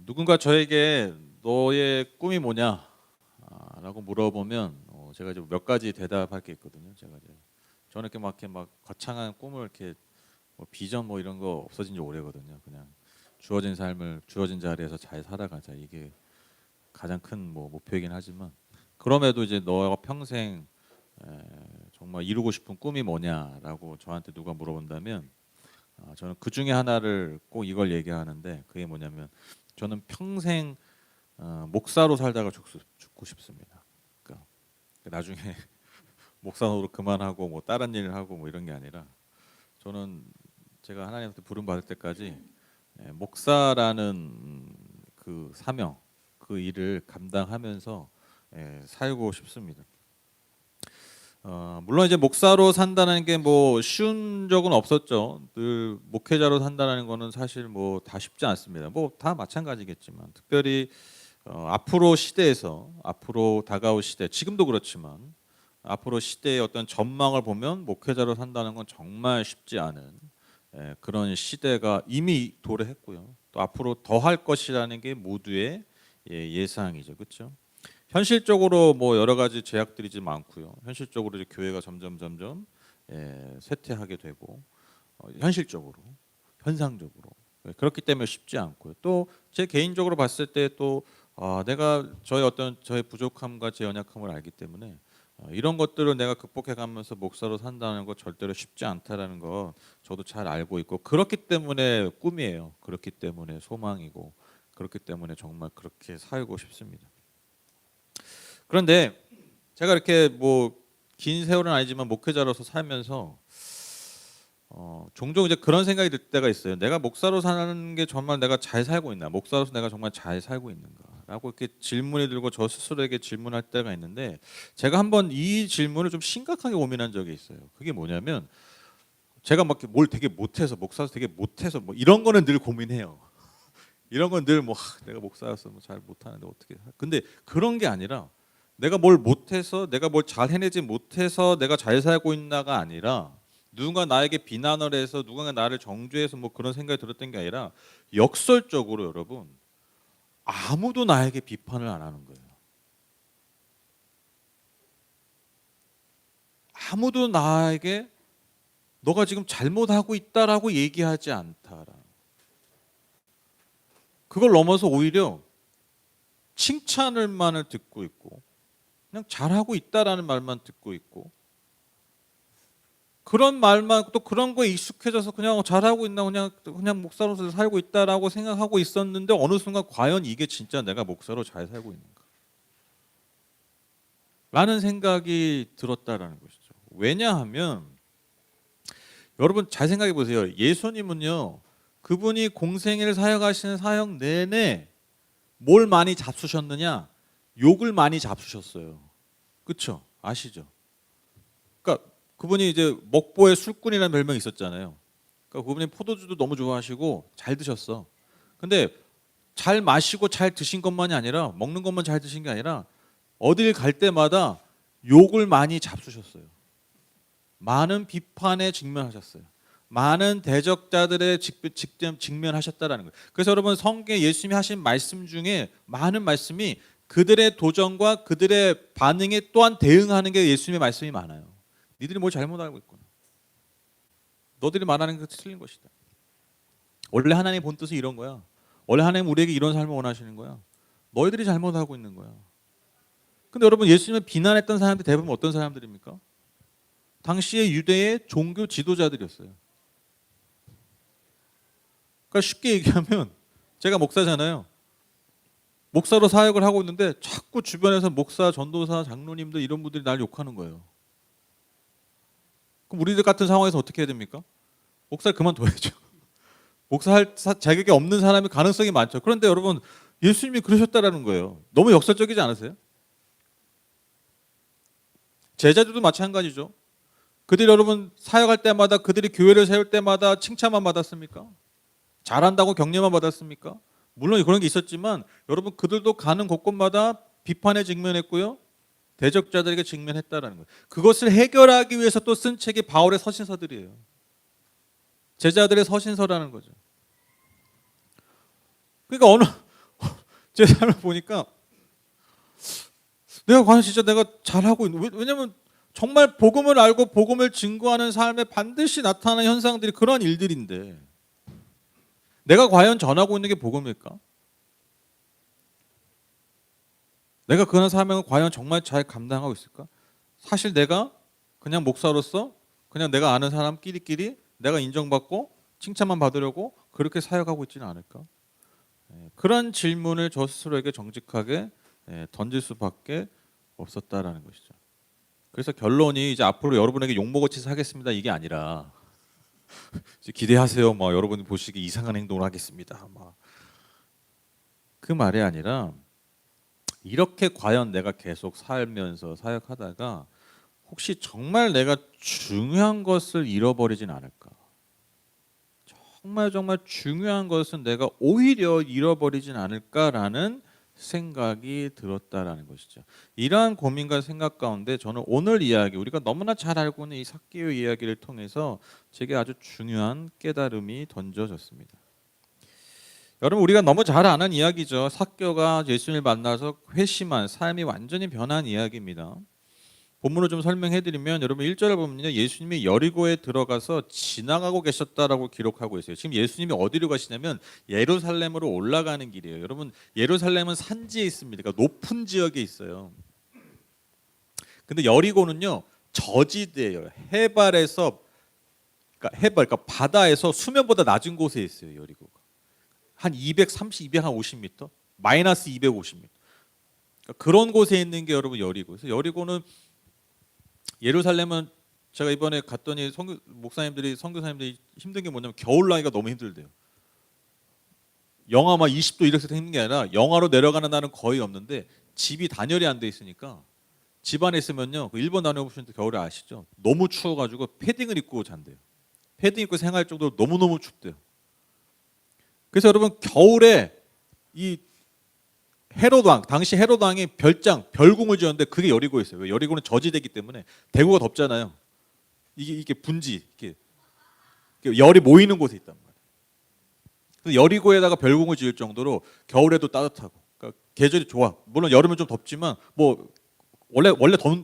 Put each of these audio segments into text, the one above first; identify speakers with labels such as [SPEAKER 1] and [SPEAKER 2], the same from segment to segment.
[SPEAKER 1] 누군가 저에게 너의 꿈이 뭐냐? 라고 물어보면 제가 이제 몇 가지 대답할 게 있거든요. 제가 이제 저는 이렇게 막 거창한 꿈을 이렇게 뭐 비전 뭐 이런 거 없어진 지 오래거든요. 그냥 주어진 삶을 주어진 자리에서 잘 살아가자. 이게 가장 큰 뭐 목표이긴 하지만 그럼에도 이제 너가 평생 정말 이루고 싶은 꿈이 뭐냐라고 저한테 누가 물어본다면 저는 그 중에 하나를 꼭 이걸 얘기하는데 그게 뭐냐면 저는 평생 목사로 살다가 죽고 싶습니다. 그러니까 나중에 목사 노릇 그만하고 뭐 다른 일을 하고 뭐 이런 게 아니라 저는 제가 하나님한테 부름 받을 때까지 목사라는 그 사명, 그 일을 감당하면서 살고 싶습니다. 물론 이제 목사로 산다는 게 뭐 쉬운 적은 없었죠. 늘 목회자로 산다는 거는 사실 뭐 다 쉽지 않습니다. 뭐 다 마찬가지겠지만 특별히 앞으로 시대에서 앞으로 다가올 시대, 지금도 그렇지만 앞으로 시대의 어떤 전망을 보면 목회자로 산다는 건 정말 쉽지 않은 그런 시대가 이미 도래했고요. 또 앞으로 더 할 것이라는 게 모두의 예상이죠, 그렇죠? 현실적으로 뭐 여러 가지 제약들이 좀 많고요. 현실적으로 이제 교회가 점점 쇠퇴하게 되고 현실적으로, 현상적으로 그렇기 때문에 쉽지 않고요. 또 제 개인적으로 봤을 때 또 내가 저의 부족함과 제 연약함을 알기 때문에 이런 것들을 내가 극복해가면서 목사로 산다는 거 절대로 쉽지 않다라는 거 저도 잘 알고 있고 그렇기 때문에 꿈이에요. 그렇기 때문에 소망이고 그렇기 때문에 정말 그렇게 살고 싶습니다. 그런데 제가 이렇게 뭐 긴 세월은 아니지만 목회자로서 살면서 종종 이제 그런 생각이 들 때가 있어요. 내가 목사로 사는 게 정말 내가 잘 살고 있나? 목사로서 내가 정말 잘 살고 있는가?라고 이렇게 질문이 들고 저 스스로에게 질문할 때가 있는데 제가 한번 이 질문을 좀 심각하게 고민한 적이 있어요. 그게 뭐냐면 제가 막 뭘 되게 못해서 목사로서 되게 못해서 뭐 이런 거는 늘 고민해요. 이런 건 늘 뭐 내가 목사로서 뭐 잘 못하는데 어떻게? 근데 그런 게 아니라 내가 뭘 못해서 내가 뭘 잘 해내지 못해서 내가 잘 살고 있나가 아니라 누군가 나에게 비난을 해서 누군가 나를 정죄해서 뭐 그런 생각이 들었던 게 아니라 역설적으로 여러분 아무도 나에게 비판을 안 하는 거예요. 아무도 나에게 너가 지금 잘못하고 있다라고 얘기하지 않다라. 그걸 넘어서 오히려 칭찬을만을 듣고 있고 그냥 잘하고 있다라는 말만 듣고 있고 그런 말만 또 그런 거에 익숙해져서 그냥 잘하고 있나 그냥 목사로서 살고 있다라고 생각하고 있었는데 어느 순간 과연 이게 진짜 내가 목사로 잘 살고 있는가? 라는 생각이 들었다라는 것이죠. 왜냐하면 여러분 잘 생각해 보세요. 예수님은요. 그분이 공생애를 사역하시는 사역 내내 뭘 많이 잡수셨느냐? 욕을 많이 잡수셨어요. 그렇죠? 아시죠? 그러니까 그분이 이제 먹보의 술꾼이라는 별명이 있었잖아요. 그러니까 그분이 포도주도 너무 좋아하시고 잘 드셨어. 근데 잘 마시고 잘 드신 것만이 아니라 먹는 것만 잘 드신 게 아니라 어딜 갈 때마다 욕을 많이 잡수셨어요. 많은 비판에 직면하셨어요. 많은 대적자들의 직접 직면하셨다라는 거예요. 그래서 여러분 성경에 예수님이 하신 말씀 중에 많은 말씀이 그들의 도전과 그들의 반응에 또한 대응하는 게 예수님의 말씀이 많아요. 니들이 뭘 잘못 알고 있구나. 너들이 말하는 게 틀린 것이다. 원래 하나님의 본 뜻은 이런 거야. 원래 하나님 우리에게 이런 삶을 원하시는 거야. 너희들이 잘못하고 있는 거야. 근데 여러분 예수님을 비난했던 사람들이 대부분 어떤 사람들입니까? 당시의 유대의 종교 지도자들이었어요. 그러니까 쉽게 얘기하면 제가 목사잖아요. 목사로 사역을 하고 있는데 자꾸 주변에서 목사, 전도사, 장로님들 이런 분들이 날 욕하는 거예요. 그럼 우리들 같은 상황에서 어떻게 해야 됩니까? 목사를 그만둬야죠. 목사할 자격이 없는 사람이 가능성이 많죠. 그런데 여러분 예수님이 그러셨다라는 거예요. 너무 역설적이지 않으세요? 제자들도 마찬가지죠. 그들이 여러분 사역할 때마다 그들이 교회를 세울 때마다 칭찬만 받았습니까? 잘한다고 격려만 받았습니까? 물론 그런 게 있었지만 여러분 그들도 가는 곳곳마다 비판에 직면했고요. 대적자들에게 직면했다라는 거예요. 그것을 해결하기 위해서 또 쓴 책이 바울의 서신서들이에요. 제자들의 서신서라는 거죠. 그러니까 제 삶을 보니까 내가 과연 진짜 내가 잘하고 있는, 왜냐면 정말 복음을 알고 복음을 증거하는 삶에 반드시 나타나는 현상들이 그런 일들인데 내가 과연 전하고 있는 게 복음일까? 내가 그런 사명을 과연 정말 잘 감당하고 있을까? 사실 내가 그냥 목사로서 그냥 내가 아는 사람끼리끼리 내가 인정받고 칭찬만 받으려고 그렇게 사역하고 있지는 않을까? 그런 질문을 저 스스로에게 정직하게 던질 수밖에 없었다라는 것이죠. 그래서 결론이 이제 앞으로 여러분에게 욕먹어 치서 하겠습니다 이게 아니라 기대하세요. 뭐 여러분이 보시기 이상한 행동을 하겠습니다. 그 말이 아니라 이렇게 과연 내가 계속 살면서 사역하다가 혹시 정말 내가 중요한 것을 잃어버리진 않을까? 정말 중요한 것은 내가 오히려 잃어버리진 않을까라는 생각이 들었다라는 것이죠. 이러한 고민과 생각 가운데 저는 오늘 이야기, 우리가 너무나 잘 알고 있는 이 삭개오 이야기를 통해서 제게 아주 중요한 깨달음이 던져졌습니다. 여러분, 우리가 너무 잘 아는 이야기죠. 삭개오가 예수님을 만나서 회심한, 삶이 완전히 변한 이야기입니다. 본문을 좀 설명해드리면 여러분 1절을 보면요, 예수님이 여리고에 들어가서 지나가고 계셨다라고 기록하고 있어요. 지금 예수님이 어디로 가시냐면 예루살렘으로 올라가는 길이에요. 여러분, 예루살렘은 산지에 있습니다. 그러니까 높은 지역에 있어요. 근데 여리고는요 저지대예요. 해발에서 그러니까 바다에서 수면보다 낮은 곳에 있어요. 여리고가 한 230, 250m, 마이너스 250m. 그러니까 그런 곳에 있는 게 여러분 여리고. 그래서 여리고는, 예루살렘은 제가 이번에 갔더니 목사님들이, 선교사님들이 힘든 게 뭐냐면 겨울 나기가 너무 힘들대요. 영하 막 20도 이렇게 힘든 게 아니라 영하로 내려가는 날은 거의 없는데 집이 단열이 안 돼 있으니까 집 안에 있으면요, 그 일본 다녀보신 겨울에 아시죠? 너무 추워가지고 패딩을 입고 잔대요. 패딩 입고 생활할 정도로 너무너무 춥대요. 그래서 여러분 겨울에 이 헤롯 왕, 당시 헤롯 왕이 별궁을 지었는데 그게 여리고에 있어요. 여리고는 저지대기 때문에 대구가 덥잖아요. 이게 분지, 이렇게 열이 모이는 곳에 있단 말이에요. 그래서 여리고에다가 별궁을 지을 정도로 겨울에도 따뜻하고, 그러니까 계절이 좋아. 물론 여름은 좀 덥지만 뭐 원래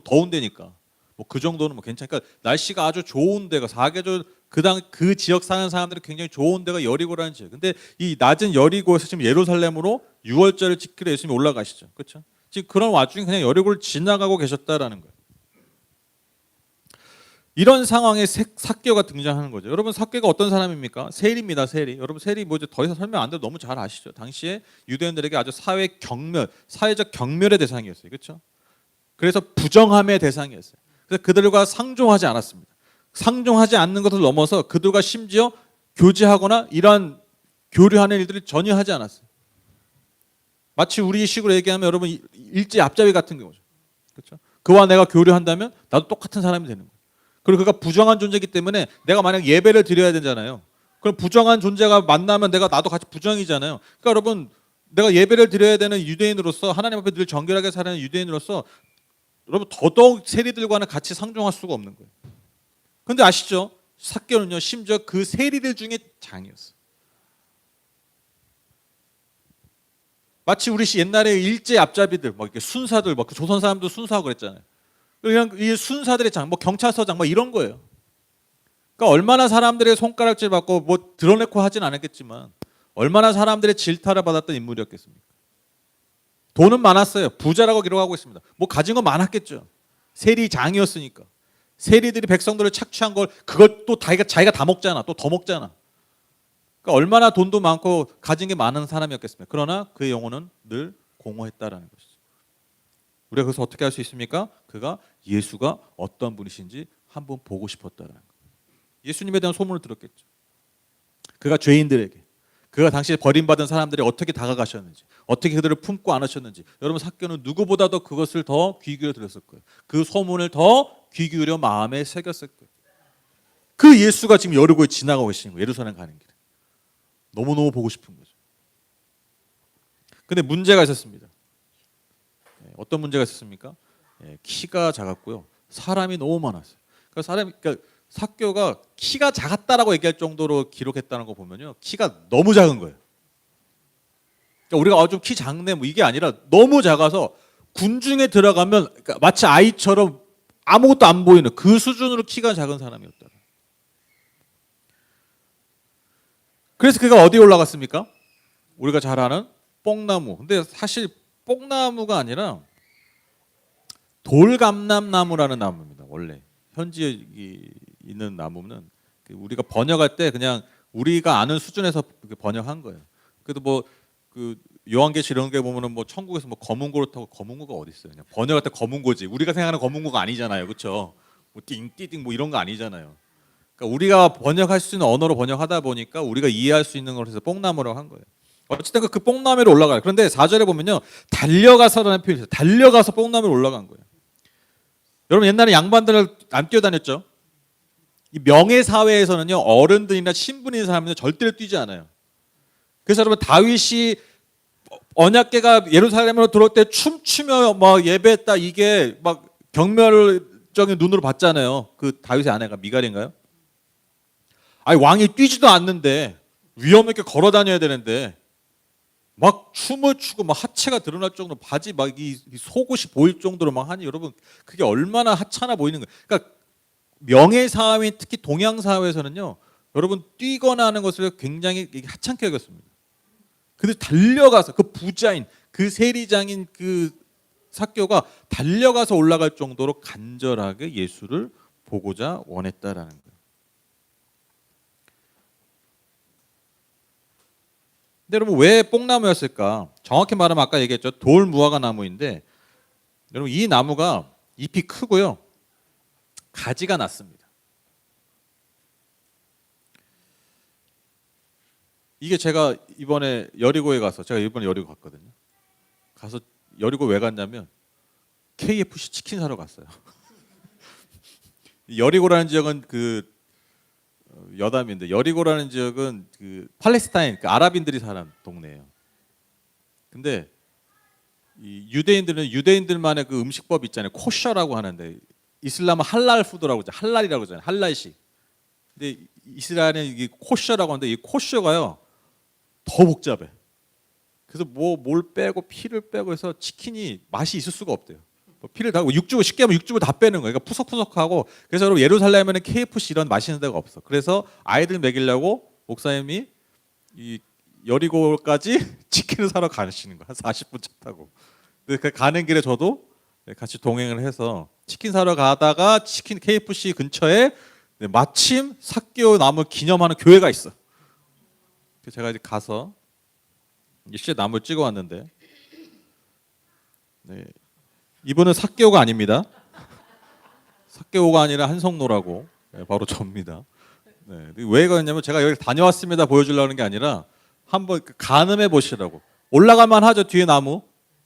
[SPEAKER 1] 더운 데니까 뭐 그 정도는 뭐 괜찮으니까 날씨가 아주 좋은 데가, 사계절 그 지역 사는 사람들이 굉장히 좋은 데가 여리고라는 지역. 근데 이 낮은 여리고에서 지금 예루살렘으로 6월절을 지키러 예수님이 올라가시죠. 그렇죠? 지금 그런 와중에 그냥 여리고를 지나가고 계셨다라는 거예요. 이런 상황에 삭개오가 등장하는 거죠. 여러분, 삭개오가 어떤 사람입니까? 세리입니다. 세리. 여러분, 세리 뭐 이제 더 이상 설명 안 돼도 너무 잘 아시죠. 당시에 유대인들에게 아주 사회적 경멸의 대상이었어요. 그렇죠? 그래서 부정함의 대상이었어요. 그래서 그들과 상종하지 않았습니다. 상종하지 않는 것을 넘어서 그들과 심지어 교제하거나 이러한 교류하는 일들을 전혀 하지 않았어요. 마치 우리 식으로 얘기하면 여러분 일제 앞잡이 같은 경우죠. 그렇죠? 그와 내가 교류한다면 나도 똑같은 사람이 되는 거예요. 그리고 그가 부정한 존재이기 때문에 내가 만약 예배를 드려야 되잖아요. 그럼 부정한 존재가 만나면 나도 같이 부정이잖아요. 그러니까 여러분, 내가 예배를 드려야 되는 유대인으로서, 하나님 앞에 늘 정결하게 살아는 유대인으로서 여러분 더더욱 세리들과는 같이 상종할 수가 없는 거예요. 그런데 아시죠? 삭개오는요 심지어 그 세리들 중에 장이었어요. 마치 우리 옛날에 일제 앞잡이들, 막 이렇게 순사들, 막 조선 사람도 순사하고 그랬잖아요. 그냥 이 순사들의 장, 뭐 경찰서장, 뭐 이런 거예요. 그러니까 얼마나 사람들의 손가락질 받고 뭐 드러내고 하진 않았겠지만 얼마나 사람들의 질타를 받았던 인물이었겠습니까? 돈은 많았어요. 부자라고 기록하고 있습니다. 뭐 가진 건 많았겠죠. 세리장이었으니까. 세리들이 백성들을 착취한 걸 그걸 또 자기가 다 먹잖아. 또 더 먹잖아. 그러니까 얼마나 돈도 많고 가진 게 많은 사람이었겠습니까? 그러나 그의 영혼은 늘 공허했다라는 것이죠. 우리가 그래서 어떻게 할 수 있습니까? 그가 예수가 어떤 분이신지 한번 보고 싶었다라는 거예요. 예수님에 대한 소문을 들었겠죠. 그가 죄인들에게, 그가 당시에 버림받은 사람들이 어떻게 다가가셨는지, 어떻게 그들을 품고 안으셨는지, 여러분 삭개오는 누구보다도 그것을 더 귀 기울여 들었을 거예요. 그 소문을 더 귀 기울여 마음에 새겼을 거예요. 그 예수가 지금 여리고에 지나가고 계시는 거예요. 예루살렘 가는 길에. 너무너무 보고 싶은 거죠. 근데 문제가 있었습니다. 어떤 문제가 있었습니까? 키가 작았고요. 사람이 너무 많았어요. 그러니까 삭개오가 키가 작았다라고 얘기할 정도로 기록했다는 거 보면요, 키가 너무 작은 거예요. 그러니까 우리가 좀 키 작네 뭐 이게 아니라 너무 작아서 군중에 들어가면 그러니까 마치 아이처럼 아무것도 안 보이는 그 수준으로 키가 작은 사람이었다. 그래서 그가 어디에 올라갔습니까? 우리가 잘 아는 뽕나무. 근데 사실 뽕나무가 아니라 돌감람나무라는 나무입니다. 원래 현지에 있는 나무는 우리가 번역할 때 그냥 우리가 아는 수준에서 번역한 거예요. 그래도 뭐 그 요한계시 이런 게 보면은 뭐 천국에서 뭐 검은고를 타고 검은고가 어디 있어요? 그냥 번역할 때 검은고지. 우리가 생각하는 검은고가 아니잖아요, 그렇죠? 뭐 띵띠띵 뭐 이런 거 아니잖아요. 그러니까 우리가 번역할 수 있는 언어로 번역하다 보니까 우리가 이해할 수 있는 걸 해서 뽕나무라고 한 거예요. 어쨌든 그 뽕나무로 올라가요. 그런데 4절에 보면요, 달려가서라는 표현이 있어요. 달려가서 뽕나무로 올라간 거예요. 여러분 옛날에 양반들을 안 뛰어다녔죠? 이 명예 사회에서는요 어른들이나 신분 있는 사람은 절대로 뛰지 않아요. 그래서 여러분 다윗이 언약궤가 예루살렘으로 들어올 때 춤추며 막 예배했다 이게 막 경멸적인 눈으로 봤잖아요. 그 다윗의 아내가 미갈인가요? 아니 왕이 뛰지도 않는데 위험 있게 걸어 다녀야 되는데 막 춤을 추고 막 하체가 드러날 정도로 바지 막 이 속옷이 보일 정도로 막 하니 여러분 그게 얼마나 하찮아 보이는 거예요. 그러니까 명예 사회인 특히 동양 사회에서는요 여러분 뛰거나 하는 것을 굉장히 하찮게 여겼습니다. 근데 달려가서 그 부자인 그 세리장인 그 삭개오가 달려가서 올라갈 정도로 간절하게 예수를 보고자 원했다라는 거예요. 근데 여러분 왜 뽕나무였을까? 정확히 말하면 아까 얘기했죠. 돌무화과 나무인데 여러분 이 나무가 잎이 크고요. 가지가 낮습니다. 이게 제가 이번에 여리고에 가서 제가 이번에 여리고 갔거든요. 가서 여리고 왜 갔냐면 KFC 치킨 사러 갔어요. 여리고라는 지역은 그 여담인데 여리고라는 지역은 그 팔레스타인 그 아랍인들이 사는 동네예요. 근데 이 유대인들은 유대인들만의 그 음식법 있잖아요. 코셔라고 하는데 이슬람은 할랄 푸드라고 하죠. 할랄이라고 하잖아요. 할랄식. 근데 이스라엘은 이게 코셔라고 하는데 이 코셔가요 더 복잡해. 그래서 뭘 빼고 피를 빼고 해서 치킨이 맛이 있을 수가 없대요. 피를 다 육즙을 쉽게 하면 육즙을 다 빼는 거예요. 그러니까 푸석푸석하고 그래서 여러분 예루살렘에는 KFC 이런 맛있는 데가 없어. 그래서 아이들 먹이려고 목사님이 이 여리고까지 치킨을 사러 가시는 거야. 한 40분 차 타고. 그 가는 길에 저도 같이 동행을 해서 치킨 사러 가다가 치킨 KFC 근처에 마침 삭개오 나무 기념하는 교회가 있어. 그래서 제가 이제 가서 실제 나무를 찍어 왔는데 네. 이분은 삭개오가 아닙니다. 삭개오가 아니라 한성노라고 네, 바로 접니다. 네. 왜 그러냐면 제가 여기 다녀왔습니다 보여주려는 게 아니라 한번 가늠해 보시라고. 올라갈만 하죠 뒤에 나무,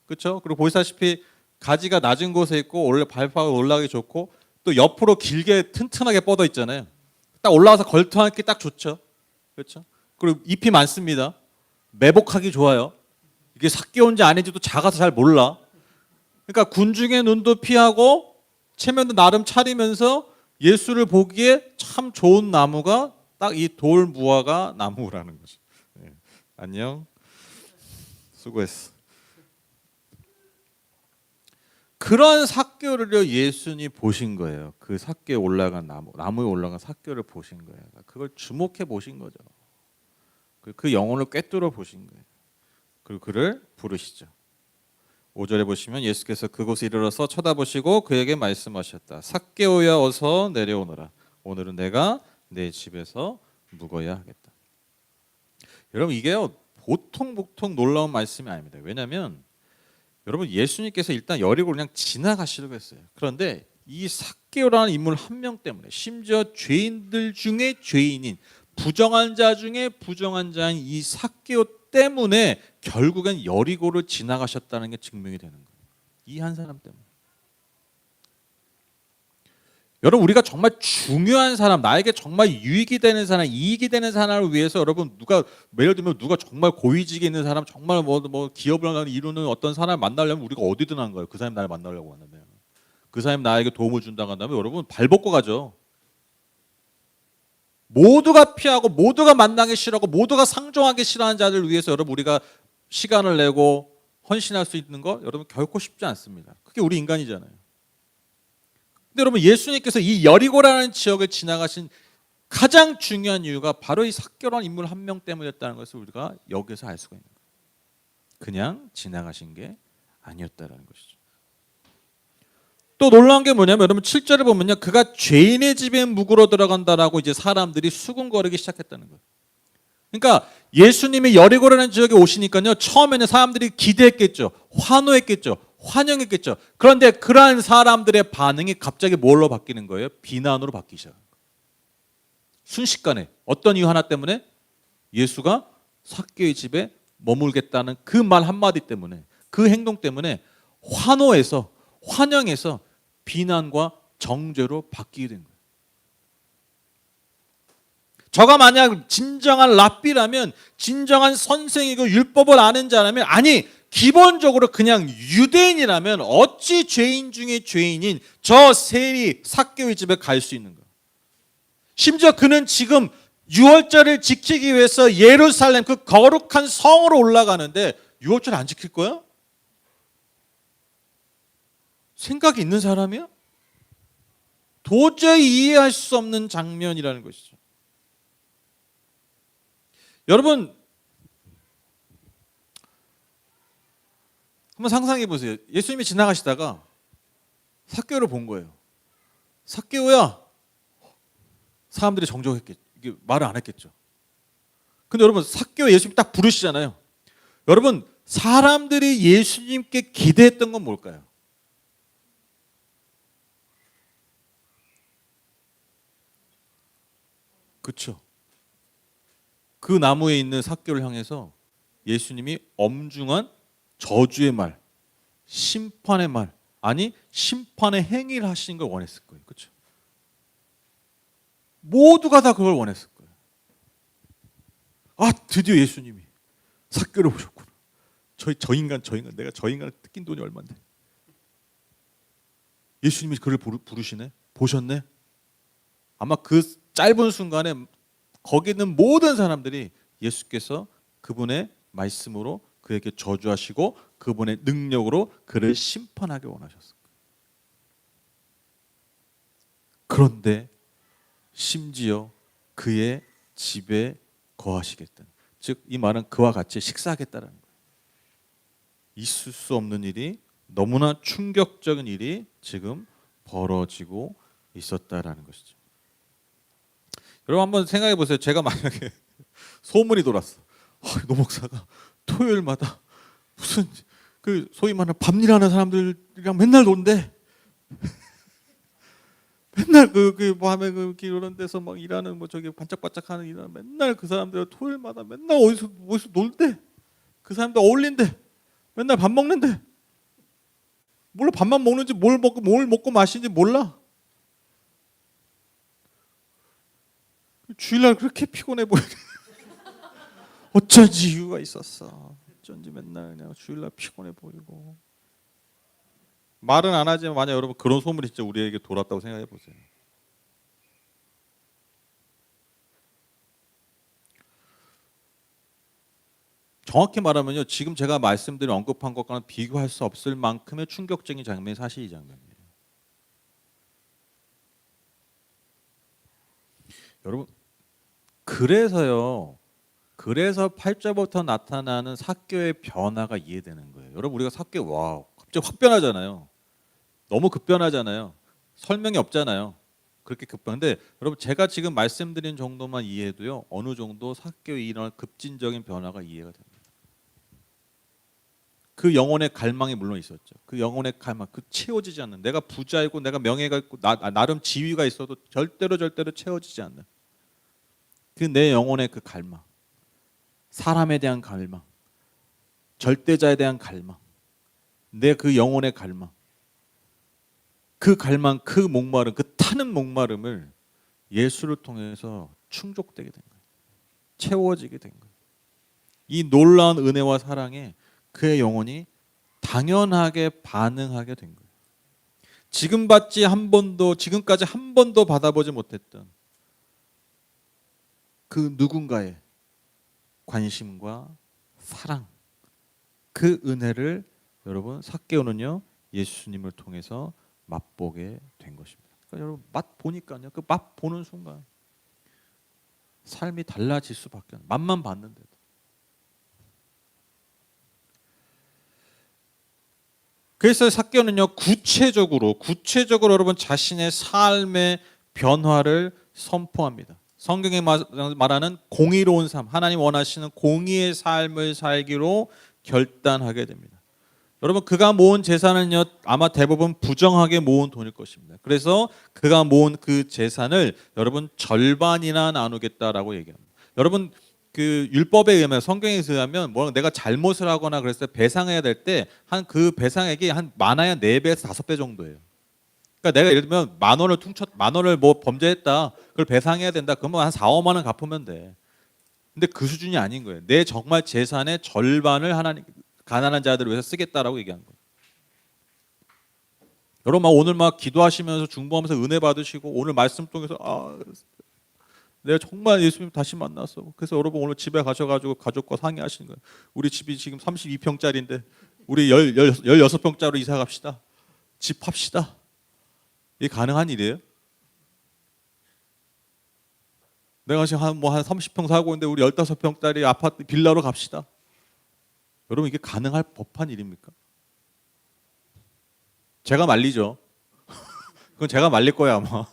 [SPEAKER 1] 그렇죠? 그리고 보시다시피 가지가 낮은 곳에 있고 원래 발파가 올라가기 좋고 또 옆으로 길게 튼튼하게 뻗어 있잖아요. 딱 올라와서 걸터앉기 딱 좋죠, 그렇죠? 그리고 잎이 많습니다. 매복하기 좋아요. 이게 삭개오인지 아닌지도 작아서 잘 몰라. 그러니까 군중의 눈도 피하고 체면도 나름 차리면서 예수를 보기에 참 좋은 나무가 딱 이 돌무화과 나무라는 거죠. 네. 안녕. 수고했어. 그런 삭개오를 예수님이 보신 거예요. 그 삭개에 올라간 나무에 올라간 삭개오를 보신 거예요. 그걸 주목해 보신 거죠. 그 영혼을 꿰뚫어 보신 거예요. 그리고 그를 부르시죠. 5절에 보시면 예수께서 그곳에 이르러서 쳐다보시고 그에게 말씀하셨다. 삭개오야 어서 내려오너라. 오늘은 내가 내 집에서 묵어야 하겠다. 여러분 이게요 보통 놀라운 말씀이 아닙니다. 왜냐하면 여러분 예수님께서 일단 여리고를 그냥 지나가시려고 했어요. 그런데 이 삭개오라는 인물 한 명 때문에 심지어 죄인들 중에 죄인인 부정한 자 중에 부정한 자인 이 삭개오 때문에 결국엔 여리고를 지나가셨다는 게 증명이 되는 거예요. 이 한 사람 때문에. 여러분 우리가 정말 중요한 사람, 나에게 정말 유익이 되는 사람, 이익이 되는 사람을 위해서 여러분 누가 예를 들면 누가 정말 고위직에 있는 사람, 정말 뭐 기업을 이루는 어떤 사람을 만나려면 우리가 어디든 한 거예요. 그 사람이 나를 만나려고 한다면, 그 사람이 나에게 도움을 준다고 한다면 여러분 발 벗고 가죠. 모두가 피하고 모두가 만나기 싫어하고 모두가 상종하기 싫어하는 자들을 위해서 여러분 우리가 시간을 내고 헌신할 수 있는 거 여러분 결코 쉽지 않습니다. 그게 우리 인간이잖아요. 근데 여러분 예수님께서 이 여리고라는 지역을 지나가신 가장 중요한 이유가 바로 이 삭개오라는 인물 한 명 때문이었다는 것을 우리가 여기서 알 수가 있는 거예요. 그냥 지나가신 게 아니었다는 것이죠. 또 놀라운 게 뭐냐면 여러분 7절을 보면요, 그가 죄인의 집에 묵으러 들어간다라고 이제 사람들이 수군거리기 시작했다는 거예요. 그러니까 예수님이 여리고라는 지역에 오시니까요, 처음에는 사람들이 기대했겠죠, 환호했겠죠, 환영했겠죠. 그런데 그러한 사람들의 반응이 갑자기 뭘로 바뀌는 거예요? 비난으로 바뀌기 시작합니다. 순식간에. 어떤 이유 하나 때문에? 예수가 삭개오의 집에 머물겠다는 그 말 한마디 때문에, 그 행동 때문에 환호해서, 환영해서 비난과 정죄로 바뀌게 된 거예요. 저가 만약 진정한 랍비라면, 진정한 선생이고 율법을 아는 자라면, 아니 기본적으로 그냥 유대인이라면 어찌 죄인 중에 죄인인 저 세리 삭개오의 집에 갈 수 있는 거예요. 심지어 그는 지금 유월절을 지키기 위해서 예루살렘 그 거룩한 성으로 올라가는데 유월절 안 지킬 거야? 생각이 있는 사람이야? 도저히 이해할 수 없는 장면이라는 것이죠. 여러분 한번 상상해 보세요. 예수님이 지나가시다가 삭개오를 본 거예요. 삭개오야. 사람들이 정적했겠죠. 이게 말을 안 했겠죠. 근데 여러분 삭개오 예수님 딱 부르시잖아요. 여러분 사람들이 예수님께 기대했던 건 뭘까요? 그렇죠. 그 나무에 있는 삭개오를 향해서 예수님이 엄중한 저주의 말, 심판의 말, 아니 심판의 행위를 하시는 걸 원했을 거예요. 그렇죠? 모두가 다 그걸 원했을 거예요. 아, 드디어 예수님이 삭개오를 보셨구나. 저 인간 내가 저 인간을 뜯긴 돈이 얼마인데. 예수님이 그를 부르시네? 보셨네? 아마 그 짧은 순간에 거기 있는 모든 사람들이 예수께서 그분의 말씀으로 그에게 저주하시고 그분의 능력으로 그를 심판하게 원하셨어요. 그런데 심지어 그의 집에 거하시겠다는, 즉 이 말은 그와 같이 식사하겠다는 거예요. 있을 수 없는 일이, 너무나 충격적인 일이 지금 벌어지고 있었다라는 것이죠. 여러분 한번 생각해 보세요. 제가 만약에 소문이 돌았어. 노 목사가 토요일마다 무슨 그 소위 말하는 밤일하는 사람들이랑 맨날 논대. 맨날 뭐 하면 그런 데서 막 일하는 뭐 저기 반짝반짝하는 일하는 맨날 그 사람들 토요일마다 맨날 어디서 놀대. 그 사람들 어울린대. 맨날 밥 먹는데. 몰라, 밥만 먹는지 뭘 먹고 마시는지 몰라. 주일날 그렇게 피곤해 보여. 어쩐지 이유가 있었어. 어쩐지 맨날 그냥 주일날 피곤해 보이고. 말은 안 하지만 만약 여러분 그런 소문이 진짜 우리에게 돌았다고 생각해 보세요. 정확히 말하면요, 지금 제가 말씀드린 언급한 것과는 비교할 수 없을 만큼의 충격적인 장면이 사실 이 장면이에요. 여러분 그래서 8절부터 나타나는 삭개오의 변화가 이해되는 거예요. 여러분 우리가 삭개오 와 갑자기 확 변하잖아요. 너무 급변하잖아요. 설명이 없잖아요. 그렇게 급변한데 여러분 제가 지금 말씀드린 정도만 이해해도요, 어느 정도 삭개오에 일어날 급진적인 변화가 이해가 됩니다. 그 영혼의 갈망이 물론 있었죠. 그 영혼의 갈망, 그 채워지지 않는, 내가 부자이고 내가 명예가 있고 나름 지위가 있어도 절대로 채워지지 않는 그 내 영혼의 그 갈망, 사람에 대한 갈망, 절대자에 대한 갈망, 내 그 영혼의 갈망, 그 갈망, 그 목마름, 그 타는 목마름을 예수를 통해서 충족되게 된 거예요. 채워지게 된 거예요. 이 놀라운 은혜와 사랑에 그의 영혼이 당연하게 반응하게 된 거예요. 지금까지 한 번도 받아보지 못했던 그 누군가의 관심과 사랑, 그 은혜를 여러분 삭개오는요 예수님을 통해서 맛보게 된 것입니다. 그러니까 여러분 맛 보니까요, 그 맛 보는 순간 삶이 달라질 수밖에 없어요. 맛만 봤는데도. 그래서 삭개오는요 구체적으로 여러분 자신의 삶의 변화를 선포합니다. 성경에 말하는 공의로운 삶, 하나님 원하시는 공의의 삶을 살기로 결단하게 됩니다. 여러분 그가 모은 재산은요 아마 대부분 부정하게 모은 돈일 것입니다. 그래서 그가 모은 그 재산을 여러분 절반이나 나누겠다라고 얘기합니다. 여러분 그 율법에 의하면, 성경에 의하면 뭐 내가 잘못을 하거나 그랬을 때 배상해야 될 때 한 그 배상액이 한 많아야 4배에서 5배 정도예요. 그러니까 내가 예를 들면 만 원을 뭐 범죄했다, 그걸 배상해야 된다, 그러면 한 4, 5만 원 갚으면 돼. 근데 그 수준이 아닌 거예요. 내 정말 재산의 절반을 하나님 가난한 자들을 위해서 쓰겠다라고 얘기한 거예요. 여러분 오늘 막 기도하시면서 중보하면서 은혜 받으시고 오늘 말씀 통해서 내가 정말 예수님 다시 만났어. 그래서 여러분 오늘 집에 가셔가지고 가족과 상의하시는 거예요. 우리 집이 지금 32평짜리인데 우리 16평짜리로 이사 갑시다. 집 팝시다. 이게 가능한 일이에요? 내가 지금 한 30평 살고 있는데 우리 15평짜리 아파트 빌라로 갑시다. 여러분 이게 가능할 법한 일입니까? 제가 말리죠. 그건 제가 말릴 거야 아마.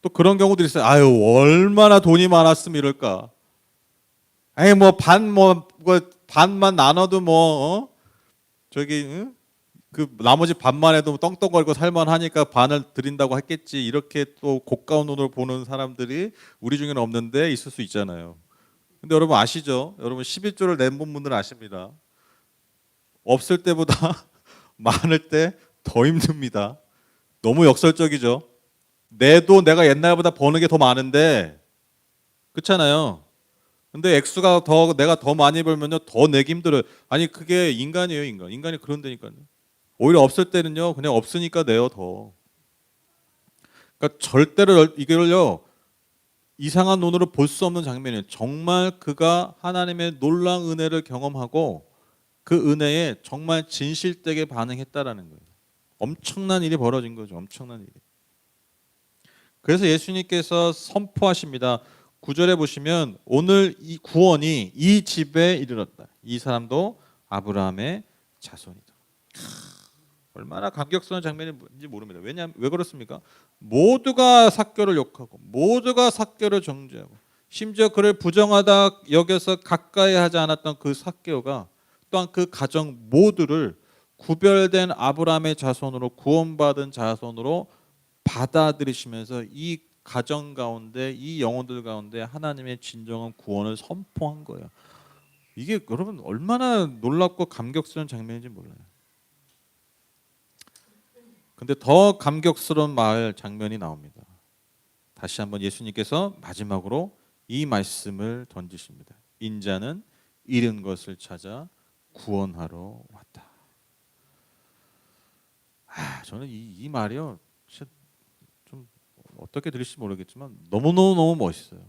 [SPEAKER 1] 또 그런 경우들이 있어요. 아유 얼마나 돈이 많았으면 이럴까. 아니 반만 나눠도 저기 그 나머지 반만 해도 떵떵거리고 살만하니까 반을 드린다고 했겠지. 이렇게 또 고가운 눈으로 보는 사람들이 우리 중에는 없는데 있을 수 있잖아요. 근데 여러분 아시죠? 여러분 11조를 낸 분들은 아십니다. 없을 때보다 많을 때 더 힘듭니다. 너무 역설적이죠. 내도 내가 옛날보다 버는 게 더 많은데 그렇잖아요. 근데 액수가 내가 더 많이 벌면요 더 내기 힘들어요. 아니 그게 인간이에요. 인간이 그런다니까요. 오히려 없을 때는요 그냥 없으니까 내요 더. 그러니까 절대로 이걸요 이상한 눈으로 볼 수 없는 장면이에요. 정말 그가 하나님의 놀라운 은혜를 경험하고 그 은혜에 정말 진실되게 반응했다라는 거예요. 엄청난 일이 벌어진 거죠. 엄청난 일이. 그래서 예수님께서 선포하십니다. 9절에 보시면 오늘 이 구원이 이 집에 이르렀다. 이 사람도 아브라함의 자손이다. 얼마나 감격스러운 장면인지 모릅니다. 왜 그렇습니까? 모두가 삭개를 욕하고 모두가 삭개를 정죄하고 심지어 그를 부정하다 여겨서 가까이 하지 않았던 그 삭개오가 또한 그 가정 모두를 구별된 아브라함의 자손으로 구원받은 자손으로 받아들이시면서 이 가정 가운데 이 영혼들 가운데 하나님의 진정한 구원을 선포한 거예요. 이게 여러분 얼마나 놀랍고 감격스러운 장면인지 몰라요. 근데 더 감격스러운 장면이 나옵니다. 다시 한번 예수님께서 마지막으로 이 말씀을 던지십니다. 인자는 잃은 것을 찾아 구원하러 왔다. 저는 이 말이요, 진짜 좀 어떻게 들릴지 모르겠지만 너무 멋있어요.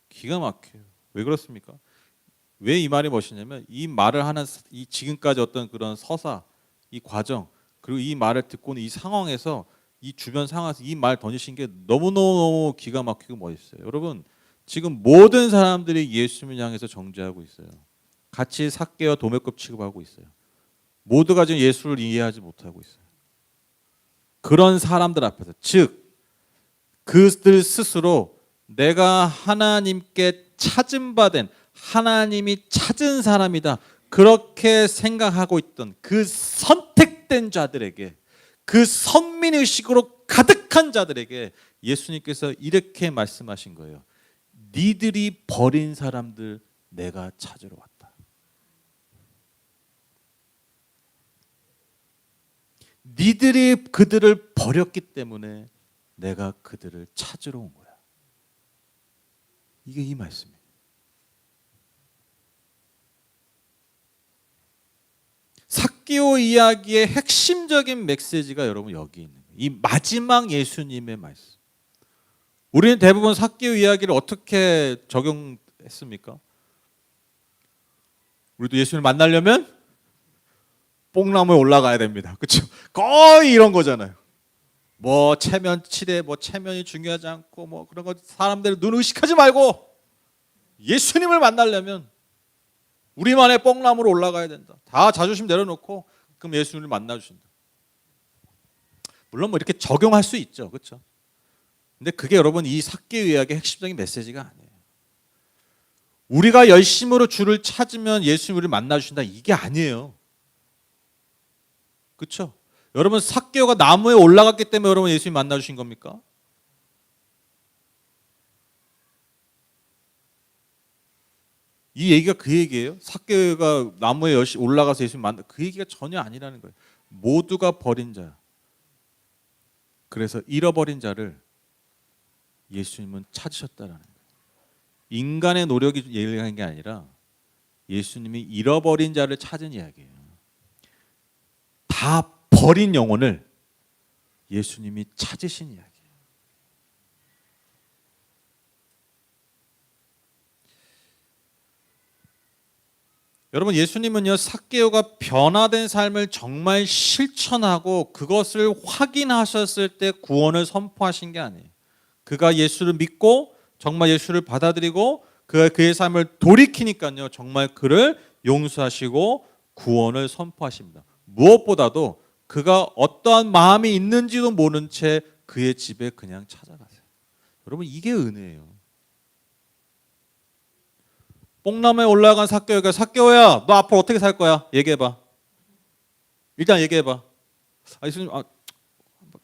[SPEAKER 1] 기가 막혀요. 왜 그렇습니까? 왜 이 말이 멋있냐면 이 말을 하는 이 지금까지 어떤 그런 서사, 이 과정, 그리고 이 말을 듣고는 이 상황에서 이 주변 상황에서 이 말 던지신 게 너무너무 기가 막히고 멋있어요. 여러분 지금 모든 사람들이 예수님을 향해서 정죄하고 있어요. 같이 삭개와 도매급 취급하고 있어요. 모두가 지금 예수를 이해하지 못하고 있어요. 그런 사람들 앞에서 즉 그들 스스로 내가 하나님께 찾은 바 된 하나님이 찾은 사람이다 그렇게 생각하고 있던 그 선택된 자들에게 그 선민의식으로 가득한 자들에게 예수님께서 이렇게 말씀하신 거예요. 니들이 버린 사람들 내가 찾으러 왔다. 니들이 그들을 버렸기 때문에 내가 그들을 찾으러 온 거야. 이게 이 말씀이에요. 삭개오 이야기의 핵심적인 메시지가 여러분 여기 있는 거예요. 이 마지막 예수님의 말씀. 우리는 대부분 삭개오 이야기를 어떻게 적용했습니까? 우리도 예수님을 만나려면 뽕나무에 올라가야 됩니다. 그렇죠? 거의 이런 거잖아요. 뭐 체면 치레, 뭐 체면이 중요하지 않고 뭐 그런 거 사람들 눈 의식하지 말고 예수님을 만나려면 우리만의 뽕나무로 올라가야 된다. 다 자존심 내려놓고 그럼 예수님을 만나주신다. 물론 뭐 이렇게 적용할 수 있죠, 그렇죠? 근데 그게 여러분 이 삭개오 이야기의 핵심적인 메시지가 아니에요. 우리가 열심으로 주를 찾으면 예수님이 우리를 만나주신다 이게 아니에요. 그렇죠? 여러분 삭개오가 나무에 올라갔기 때문에 여러분 예수님 만나주신 겁니까? 이 얘기가 그 얘기예요. 삭개오가 나무에 열심히 올라가서 예수님 만나 그 얘기가 전혀 아니라는 거예요. 모두가 버린 자야. 그래서 잃어버린 자를 예수님은 찾으셨다라는 거예요. 인간의 노력이 얘기하는 게 아니라 예수님이 잃어버린 자를 찾은 이야기예요. 다 버린 영혼을 예수님이 찾으신 이야기예요. 여러분 예수님은요 삭개오가 변화된 삶을 정말 실천하고 그것을 확인하셨을 때 구원을 선포하신 게 아니에요. 그가 예수를 믿고 정말 예수를 받아들이고 그의 삶을 돌이키니까요 정말 그를 용서하시고 구원을 선포하십니다. 무엇보다도 그가 어떠한 마음이 있는지도 모른 채 그의 집에 그냥 찾아가세요. 여러분 이게 은혜예요. 뽕나무에 올라간 삭개오가 삭개오야 너 앞으로 어떻게 살 거야? 얘기해봐. 일단 얘기해봐. 예수님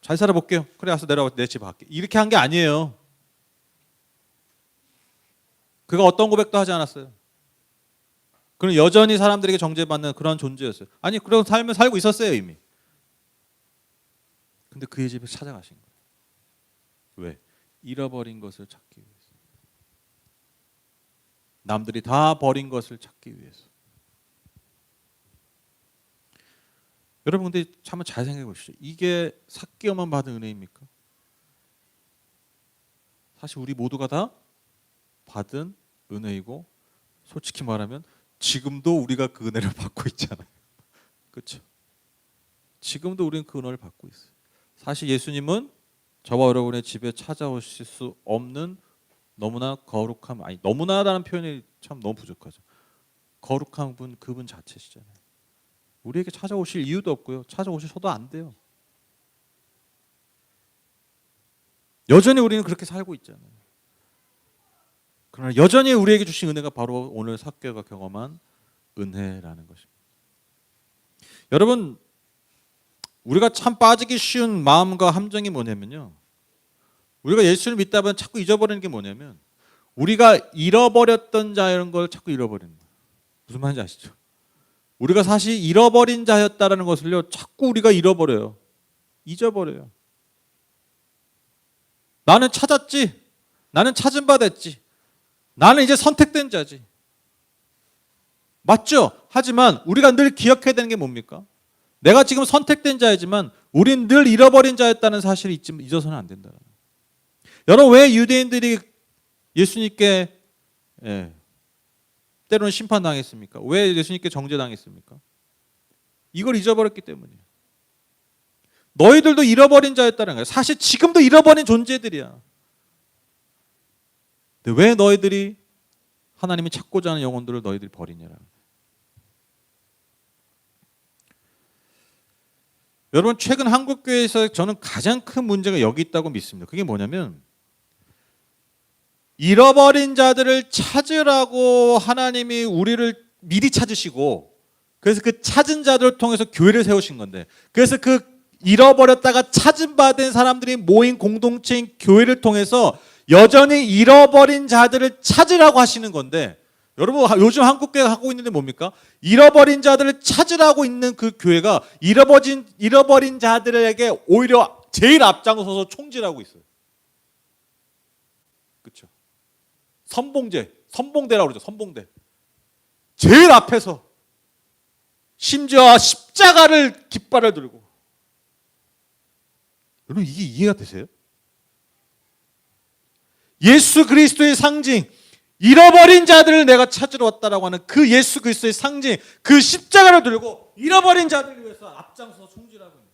[SPEAKER 1] 잘 살아볼게요. 그래 와서 내려와 내 집 갈게. 이렇게 한 게 아니에요. 그가 어떤 고백도 하지 않았어요. 그는 여전히 사람들에게 정죄받는 그런 존재였어요. 아니 그런 삶을 살고 있었어요 이미. 근데 그의 집에 찾아가신 거예요. 왜? 잃어버린 것을 찾기 위해서. 남들이 다 버린 것을 찾기 위해서. 여러분 근데 한번 잘 생각해 보시죠. 이게 삭개오만 받은 은혜입니까? 사실 우리 모두가 다 받은 은혜이고 솔직히 말하면 지금도 우리가 그 은혜를 받고 있잖아요. 그렇죠? 지금도 우리는 그 은혜를 받고 있어요. 사실 예수님은 저와 여러분의 집에 찾아오실 수 없는 너무나 거룩함, 아니 너무나라는 표현이 참 너무 부족하죠. 거룩한 분 그분 자체시잖아요. 우리에게 찾아오실 이유도 없고요. 찾아오셔도 안 돼요. 여전히 우리는 그렇게 살고 있잖아요. 그러나 여전히 우리에게 주신 은혜가 바로 오늘 삭개오가 경험한 은혜라는 것입니다. 여러분 우리가 참 빠지기 쉬운 마음과 함정이 뭐냐면요. 우리가 예수를 믿다 보면 자꾸 잊어버리는 게 뭐냐면 우리가 잃어버렸던 자 이런 걸 자꾸 잃어버리는 거예요. 무슨 말인지 아시죠? 우리가 사실 잃어버린 자였다라는 것을요 자꾸 우리가 잃어버려요. 잊어버려요. 나는 찾았지. 나는 찾은 바 됐지. 나는 이제 선택된 자지. 맞죠? 하지만 우리가 늘 기억해야 되는 게 뭡니까? 내가 지금 선택된 자이지만 우린 늘 잃어버린 자였다는 사실을 잊어서는 안 된다. 여러분 왜 유대인들이 예수님께 때로는 심판당했습니까? 왜 예수님께 정죄당했습니까? 이걸 잊어버렸기 때문이에요. 너희들도 잃어버린 자였다는 거예요. 사실 지금도 잃어버린 존재들이야. 근데 왜 너희들이 하나님이 찾고자 하는 영혼들을 너희들이 버리냐라는 거예요. 여러분 최근 한국교회에서 저는 가장 큰 문제가 여기 있다고 믿습니다. 그게 뭐냐면 잃어버린 자들을 찾으라고 하나님이 우리를 미리 찾으시고 그래서 그 찾은 자들을 통해서 교회를 세우신 건데 그래서 그 잃어버렸다가 찾은 바 된 사람들이 모인 공동체인 교회를 통해서 여전히 잃어버린 자들을 찾으라고 하시는 건데 여러분 요즘 한국교회가 하고 있는 게 뭡니까? 잃어버린 자들을 찾으라고 있는 그 교회가 잃어버린 자들에게 오히려 제일 앞장서서 총질하고 있어요. 그렇죠? 선봉대라고 그러죠. 선봉대. 제일 앞에서 심지어 십자가를 깃발을 들고. 여러분 이게 이해가 되세요? 예수 그리스도의 상징 잃어버린 자들을 내가 찾으러 왔다라고 하는 그 예수 그리스도의 상징, 그 십자가를 들고 잃어버린 자들을 위해서 앞장서서 총질하고 있는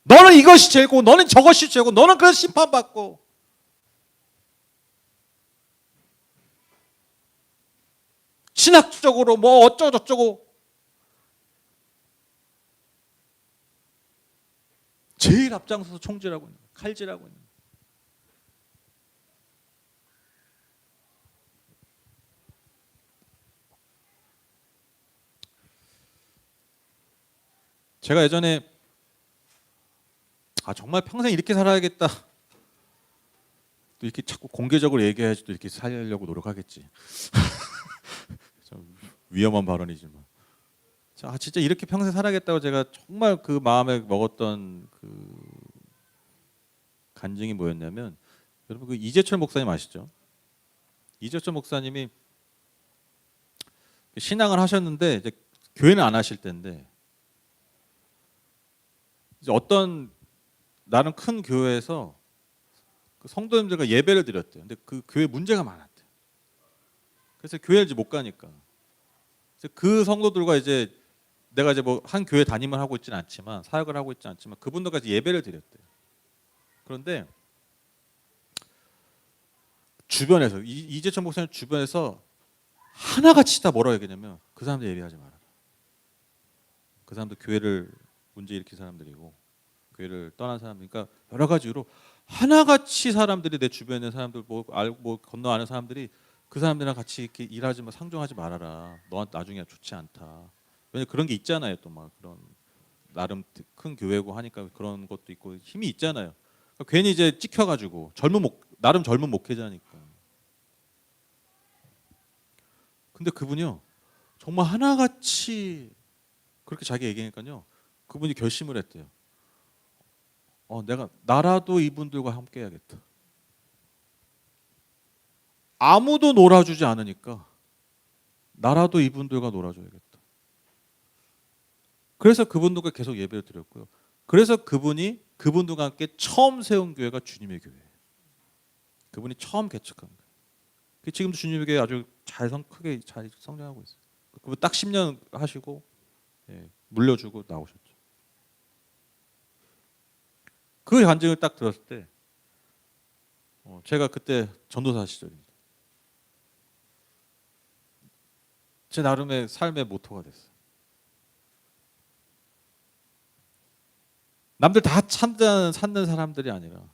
[SPEAKER 1] 거예요. 너는 이것이 죄고 너는 저것이 죄고 너는 그래서 심판받고, 신학적으로 뭐 어쩌고저쩌고 제일 앞장서서 총질하고 있는 거예요. 칼질하고 있는 거예요. 제가 예전에 정말 평생 이렇게 살아야겠다, 또 이렇게 자꾸 공개적으로 얘기해야지 또 이렇게 살려고 노력하겠지. 좀 위험한 발언이지만, 진짜 이렇게 평생 살아야겠다고 제가 정말 그 마음에 먹었던 그 간증이 뭐였냐면, 여러분 그 이재철 목사님 아시죠? 이재철 목사님이 신앙을 하셨는데 이제 교회는 안 하실 때인데, 이제 어떤 나름 큰 교회에서 그 성도님들과 예배를 드렸대요. 근데 그 교회 문제가 많았대요. 그래서 교회를 이제 못 가니까 그 성도들과 이제 내가 이제 뭐 한 교회 담임을 하고 있지는 않지만, 사역을 하고 있지 않지만 그분들까지 예배를 드렸대요. 그런데 주변에서 이재천 목사님 주변에서 하나같이 다 뭐라고 얘기냐면, 그 사람들 예배하지 마라. 그 사람들 교회를 문제 일으킨 사람들이고 교회를 떠난 사람이니까, 여러 가지로 하나같이 사람들이, 내 주변에 있는 사람들 뭐 건너 아는 사람들이 그 사람들이랑 같이 이렇게 일하지 마, 상종하지 말아라. 너한테 나중에 좋지 않다. 왜냐 그런 게 있잖아요. 또 막 그런 나름 큰 교회고 하니까 그런 것도 있고 힘이 있잖아요. 그러니까 괜히 이제 찍혀가지고 나름 젊은 목회자니까. 근데 그분이요 정말 하나같이 그렇게 자기 얘기하니까요, 그분이 결심을 했대요. 내가 나라도 이분들과 함께 해야겠다. 아무도 놀아주지 않으니까 나라도 이분들과 놀아줘야겠다. 그래서 그분들과 계속 예배를 드렸고요. 그래서 그분이 그분들과 함께 처음 세운 교회가 주님의 교회예요. 그분이 처음 개척한 거예요. 지금도 주님의 교회 아주 크게 잘 성장하고 있어요. 그분 딱 10년 하시고 물려주고 나오셨죠. 그 간증을 딱 들었을 때 제가 그때 전도사 시절입니다. 제 나름의 삶의 모토가 됐어요. 남들 다 찾는 사람들이 아니라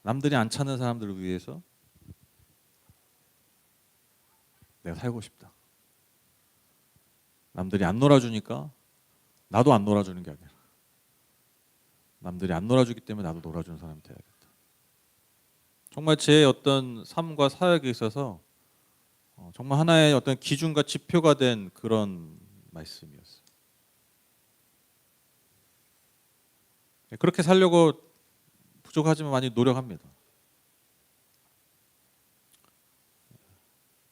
[SPEAKER 1] 남들이 안 찾는 사람들을 위해서 내가 살고 싶다. 남들이 안 놀아주니까 나도 안 놀아주는 게 아니라, 남들이 안 놀아주기 때문에 나도 놀아주는 사람이 돼야겠다. 정말 제 어떤 삶과 사역에 있어서 정말 하나의 어떤 기준과 지표가 된 그런 말씀이었어요. 그렇게 살려고 부족하지만 많이 노력합니다.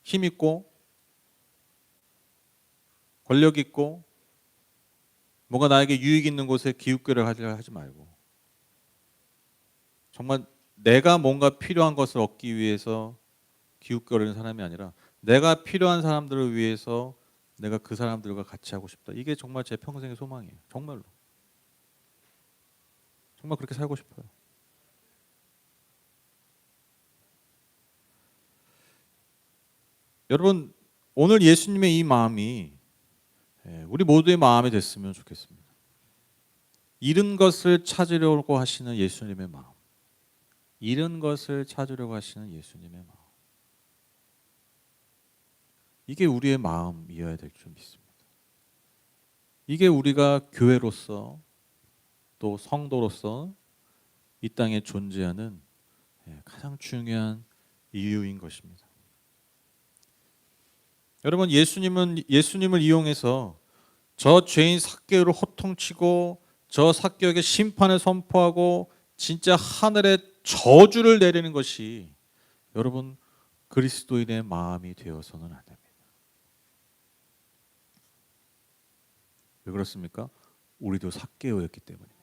[SPEAKER 1] 힘 있고 권력 있고 뭔가 나에게 유익 있는 곳에 기웃거리를 하지 말고, 정말 내가 뭔가 필요한 것을 얻기 위해서 기웃거리는 사람이 아니라 내가 필요한 사람들을 위해서 내가 그 사람들과 같이 하고 싶다. 이게 정말 제 평생의 소망이에요. 정말로. 정말 그렇게 살고 싶어요. 여러분, 오늘 예수님의 이 마음이 우리 모두의 마음이 됐으면 좋겠습니다. 잃은 것을 찾으려고 하시는 예수님의 마음. 잃은 것을 찾으려고 하시는 예수님의 마음. 이게 우리의 마음이어야 될 줄 믿습니다. 이게 우리가 교회로서 또 성도로서 이 땅에 존재하는 가장 중요한 이유인 것입니다. 여러분, 예수님을 이용해서 저 죄인 삭개오를 호통치고 저 삭개오에게 심판을 선포하고 진짜 하늘의 저주를 내리는 것이 여러분 그리스도인의 마음이 되어서는 안 됩니다. 왜 그렇습니까? 우리도 삭개오였기 때문입니다.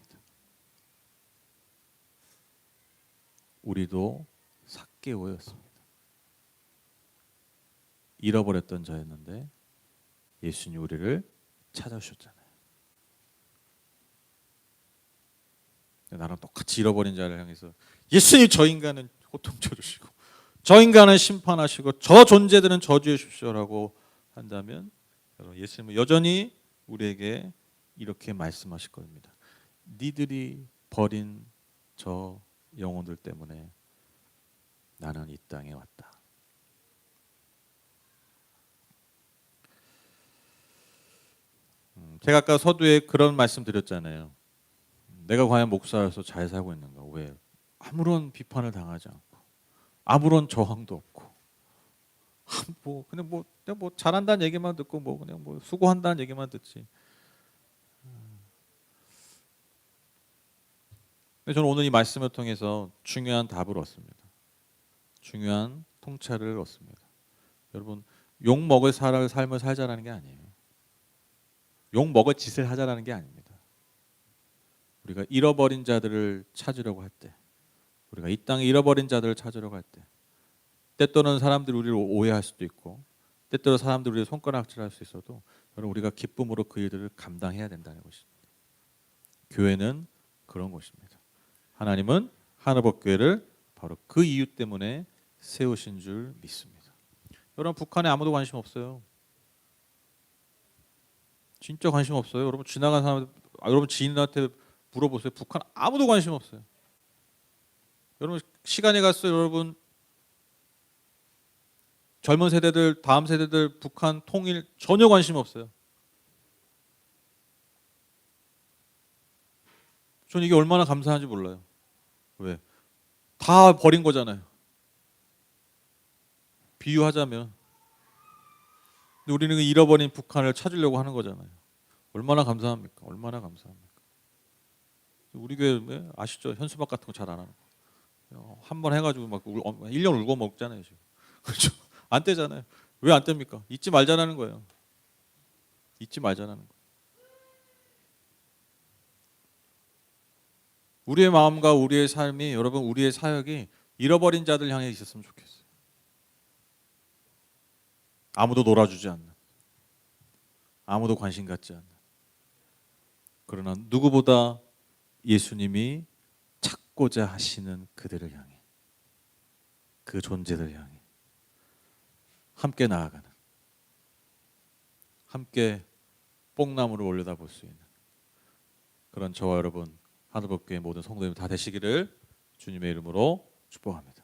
[SPEAKER 1] 우리도 삭개오였습니다. 잃어버렸던 자였는데 예수님이 우리를 찾아오셨잖아요. 나랑 똑같이 잃어버린 자를 향해서 예수님 저 인간은 고통쳐 주시고 저 인간은 심판하시고 저 존재들은 저주해 주십시오라고 한다면 여러분 예수님은 여전히 우리에게 이렇게 말씀하실 겁니다. 니들이 버린 저 영혼들 때문에 나는 이 땅에 왔다. 제가 아까 서두에 그런 말씀 드렸잖아요. 내가 과연 목사로서 잘 살고 있는가? 왜? 아무런 비판을 당하지 않고 아무런 저항도 없고 그냥 그냥 잘한다는 얘기만 듣고 그냥 수고한다는 얘기만 듣지. 저는 오늘 이 말씀을 통해서 중요한 답을 얻습니다. 중요한 통찰을 얻습니다. 여러분 욕 먹을 삶을 살자라는 게 아니에요. 욕 먹을 짓을 하자라는 게 아닙니다. 우리가 잃어버린 자들을 찾으려고 할 때, 우리가 이 땅에 잃어버린 자들을 찾으려고 할 때, 때때로는 사람들이 우리를 오해할 수도 있고, 때때로 사람들이 우리를 손가락질할 수 있어도, 여러분 우리가 기쁨으로 그 일들을 감당해야 된다는 것입니다. 교회는 그런 것입니다. 하나님은 하나법교회를 바로 그 이유 때문에 세우신 줄 믿습니다. 여러분 북한에 아무도 관심 없어요. 진짜 관심 없어요. 여러분 지나간 사람, 여러분 지인한테 물어보세요. 북한 아무도 관심 없어요. 여러분 시간이 갔어요. 여러분 젊은 세대들, 다음 세대들 북한 통일 전혀 관심 없어요. 저는 이게 얼마나 감사한지 몰라요. 왜? 다 버린 거잖아요. 비유하자면 우리는 잃어버린 북한을 찾으려고 하는 거잖아요. 얼마나 감사합니까? 얼마나 감사합니까? 우리 교회 아시죠? 현수막 같은 거 잘 안 하는 거. 한 번 해가지고 막 1년 울고 먹잖아요 지금. 그렇죠? 안 떼잖아요. 왜 안 뗍니까? 잊지 말자라는 거예요. 잊지 말자라는 거. 우리의 마음과 우리의 삶이 여러분 우리의 사역이 잃어버린 자들 향해 있었으면 좋겠어요. 아무도 놀아주지 않는, 아무도 관심 갖지 않는. 그러나 누구보다 예수님이 찾고자 하시는 그들을 향해, 그 존재들 향해 함께 나아가는, 함께 뽕나무를 올려다볼 수 있는 그런 저와 여러분 하늘법교회 모든 성도님 다 되시기를 주님의 이름으로 축복합니다.